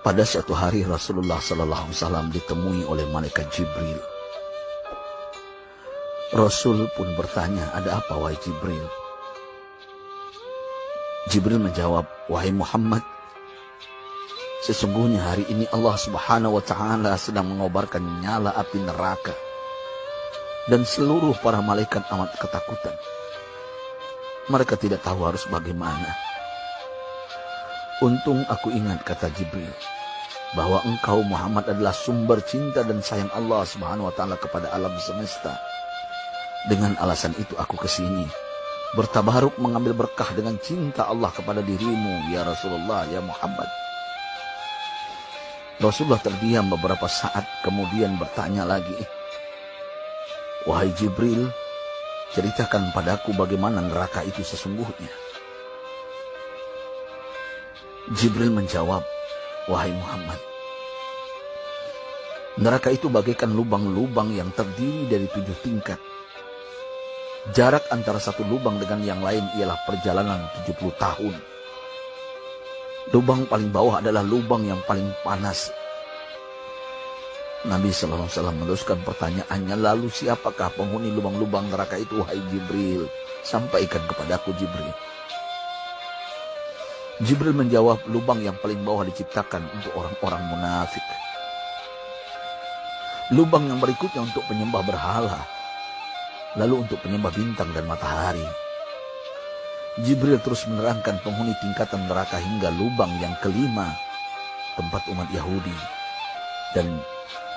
Pada suatu hari Rasulullah SAW ditemui oleh malaikat Jibril. Rasul pun bertanya, "Ada apa wahai Jibril?" Jibril menjawab, "Wahai Muhammad, sesungguhnya hari ini Allah Subhanahu wa Ta'ala sedang mengobarkan nyala api neraka, dan seluruh para malaikat amat ketakutan. Mereka tidak tahu harus bagaimana. Untung aku ingat," kata Jibril, "bahwa engkau Muhammad adalah sumber cinta dan sayang Allah Subhanahu wa Ta'ala kepada alam semesta. Dengan alasan itu aku kesini, bertabaruk mengambil berkah dengan cinta Allah kepada dirimu, ya Rasulullah, ya Muhammad." Rasulullah terdiam beberapa saat, kemudian bertanya lagi, "Wahai Jibril, ceritakan padaku bagaimana neraka itu sesungguhnya." Jibril menjawab, "Wahai Muhammad, neraka itu bagaikan lubang-lubang yang terdiri dari 7 tingkat. Jarak antara satu lubang dengan yang lain ialah perjalanan 70 tahun. Lubang paling bawah adalah lubang yang paling panas." Nabi SAW meneruskan pertanyaannya, "Lalu siapakah penghuni lubang-lubang neraka itu, wahai Jibril? Sampaikan kepadaku, Jibril." Jibril menjawab, "Lubang yang paling bawah diciptakan untuk orang-orang munafik. Lubang yang berikutnya untuk penyembah berhala. Lalu untuk penyembah bintang dan matahari." Jibril terus menerangkan penghuni tingkatan neraka hingga lubang yang kelima, tempat umat Yahudi, dan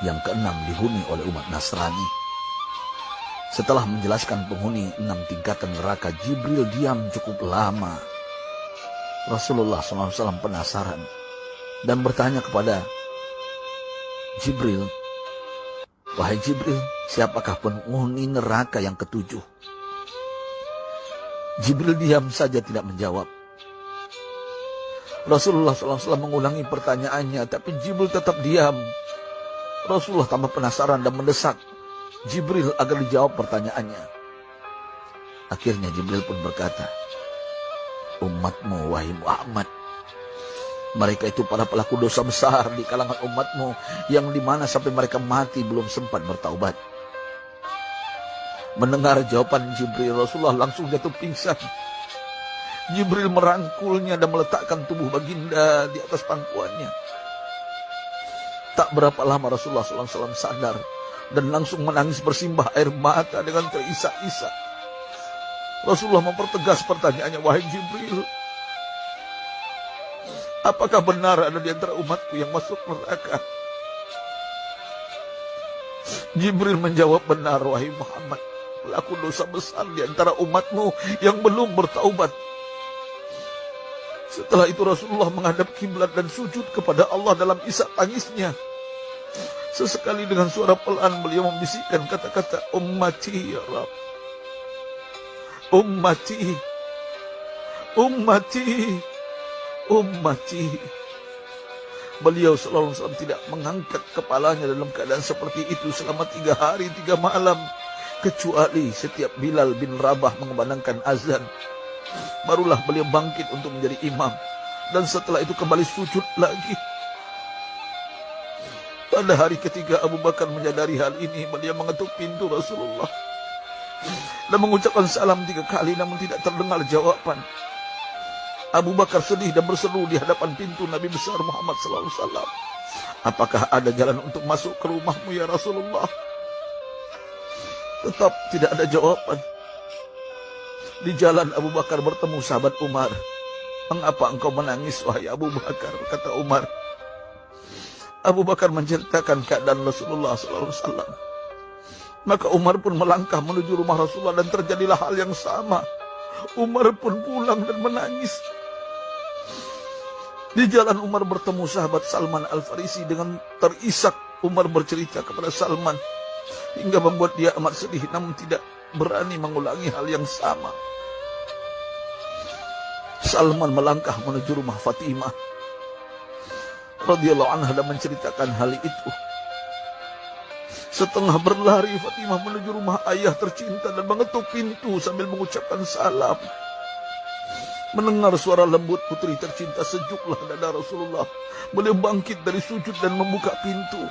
yang keenam dihuni oleh umat Nasrani. Setelah menjelaskan penghuni 6 tingkatan neraka, Jibril diam cukup lama. Rasulullah SAW penasaran dan bertanya kepada Jibril, "Wahai Jibril, siapakah penghuni neraka yang ke-7?" Jibril diam saja tidak menjawab. Rasulullah SAW mengulangi pertanyaannya, tapi Jibril tetap diam. Rasulullah tambah penasaran dan mendesak Jibril agar dijawab pertanyaannya. Akhirnya Jibril pun berkata, "Umatmu, wahai Muhammad, mereka itu para pelaku dosa besar di kalangan umatmu, yang dimana sampai mereka mati belum sempat bertaubat." Mendengar jawaban Jibril, Rasulullah langsung jatuh pingsan. Jibril merangkulnya dan meletakkan tubuh baginda di atas pangkuannya. Tak berapa lama Rasulullah SAW sadar dan langsung menangis bersimbah air mata dengan terisak-isak. Rasulullah mempertegas pertanyaannya, "Wahai Jibril, apakah benar ada di antara umatku yang masuk neraka?" Jibril menjawab, "Benar, wahai Muhammad, pelaku dosa besar di antara umatmu yang belum bertaubat." Setelah itu Rasulullah menghadap kiblat dan sujud kepada Allah dalam isak tangisnya. Sesekali dengan suara pelan beliau membisikkan kata-kata, "Ummati ya Rabb, ummati, ummati, ummati." Beliau SAW tidak mengangkat kepalanya dalam keadaan seperti itu selama 3 hari 3 malam, kecuali setiap Bilal bin Rabah mengumandangkan azan, barulah beliau bangkit untuk menjadi imam, dan setelah itu kembali sujud lagi. Pada hari ketiga Abu Bakar menyadari hal ini, beliau mengetuk pintu Rasulullah dan mengucapkan salam 3 kali, namun tidak terdengar jawaban. Abu Bakar sedih dan berseru di hadapan pintu Nabi besar Muhammad SAW, "Apakah ada jalan untuk masuk ke rumahmu ya Rasulullah?" Tetap tidak ada jawaban. Di jalan Abu Bakar bertemu sahabat Umar. "Mengapa engkau menangis, wahai Abu Bakar?" kata Umar. Abu Bakar menceritakan keadaan Rasulullah SAW. Maka Umar pun melangkah menuju rumah Rasulullah dan terjadilah hal yang sama. Umar pun pulang dan menangis. Di jalan Umar bertemu sahabat Salman Al-Farisi. Dengan terisak Umar bercerita kepada Salman hingga membuat dia amat sedih, namun tidak berani mengulangi hal yang sama. Salman melangkah menuju rumah Fatimah radhiyallahu anha dan menceritakan hal itu. Setengah berlari Fatimah menuju rumah ayah tercinta dan mengetuk pintu sambil mengucapkan salam. Mendengar suara lembut putri tercinta, sejuklah dada Rasulullah. Beliau bangkit dari sujud dan membuka pintu.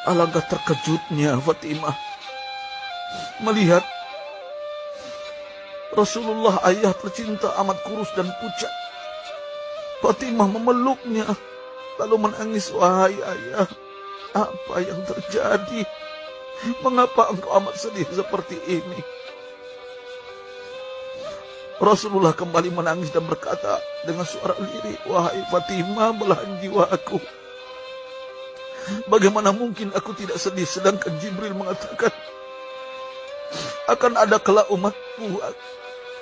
Alangkah terkejutnya Fatimah melihat Rasulullah, ayah tercinta, amat kurus dan pucat. Fatimah memeluknya lalu menangis. Wahai ayah, apa yang terjadi? Mengapa engkau amat sedih seperti ini? Rasulullah kembali menangis dan berkata dengan suara lirih, wahai Fatimah, belahan jiwaku, bagaimana mungkin aku tidak sedih sedangkan Jibril mengatakan akan ada kelak umatku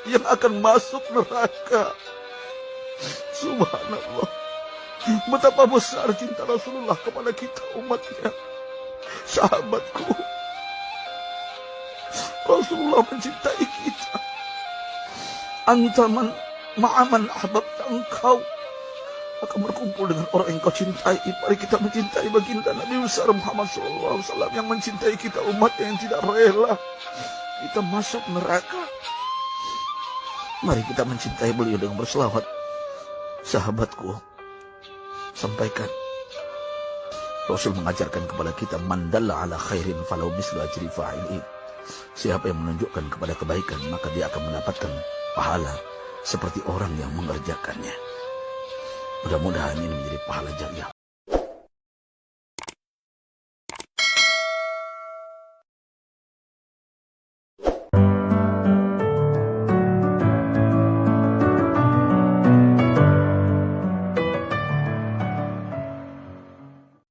yang akan masuk neraka. Subhanallah, betapa besar cinta Rasulullah kepada kita umatnya. Sahabatku, Rasulullah mencintai kita. Antaman ma'aman ahbabta, engkau akan berkumpul dengan orang yang kau cintai. Mari kita mencintai baginda Nabi besar Muhammad SAW yang mencintai kita, umat yang tidak rela kita masuk neraka. Mari kita mencintai beliau dengan berselawat. Sahabatku, sampaikan, Rasul mengajarkan kepada kita, man dalla ala khairin falau mislu ajri fa'ilih. Siapa yang menunjukkan kepada kebaikan, maka dia akan mendapatkan pahala seperti orang yang mengerjakannya. Mudah-mudahan ini menjadi pahala jariah